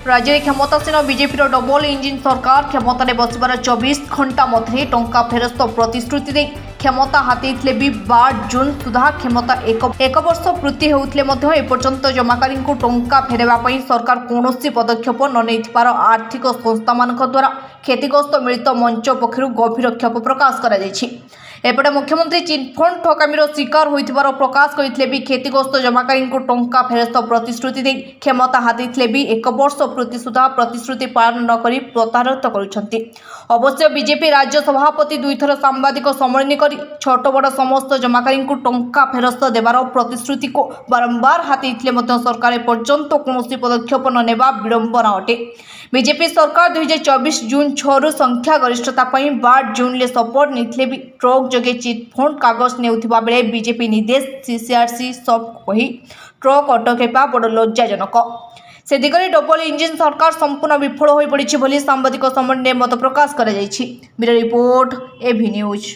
राज्य में क्षमतासीन BJP double engine सरकार क्षमतार बसबार 24 घंटा मध्य टंका फेरस्त प्रतिश्रुति दे क्षमता हाथी भी 12 जून सुधा क्षमता एक वर्ष पूर्ति होते एपर्यंत जमाकारी टंका फेरवाई सरकार कौन पदक्षेप नर आर्थिक संस्था मान द्वारा क्षतिग्रस्त मिलित मंच पक्षर गभीर क्षोभ प्रकाश कर एपटे मुख्यमंत्री चिटफंड ठकामीर शिकार होइथिबार प्रकाश करते भी क्षतिग्रस्त जमाकारी टंका फेरस्त प्रतिश्रुति दे क्षमता हाथी भी एक वर्ष पूर्ति सुधा प्रतिश्रुति पालन न करी प्रतारित करुछंती। अवश्य बीजेपी राज्य सभापति दुईथर सांबादिक सम्मेलन कर छोट बड़ समस्त जमाकारी टंका फेरस्त देवार प्रतिश्रुति को बारंबार हाथी सरकार एपर्यंत कौन पदक्षेप नेबा विडंबना अटे। बीजेपी सरकार 2024 जून 6 रु संख्या गरिष्ठता 12 जून ले शपथ नहीं भी ट्रक जगे चिटफंड कागज नेउथिबा बेले बीजेपी निर्देश सीसीआरसी सब कही ट्रक अटकेबा बड़ लज्जाजनक। से दिगरे डबल इंजिन सरकार संपूर्ण विफल हो पड़ी सांबादिक सम्मेलन मत प्रकाश कर। ब्यूरो रिपोर्ट एभि न्यूज।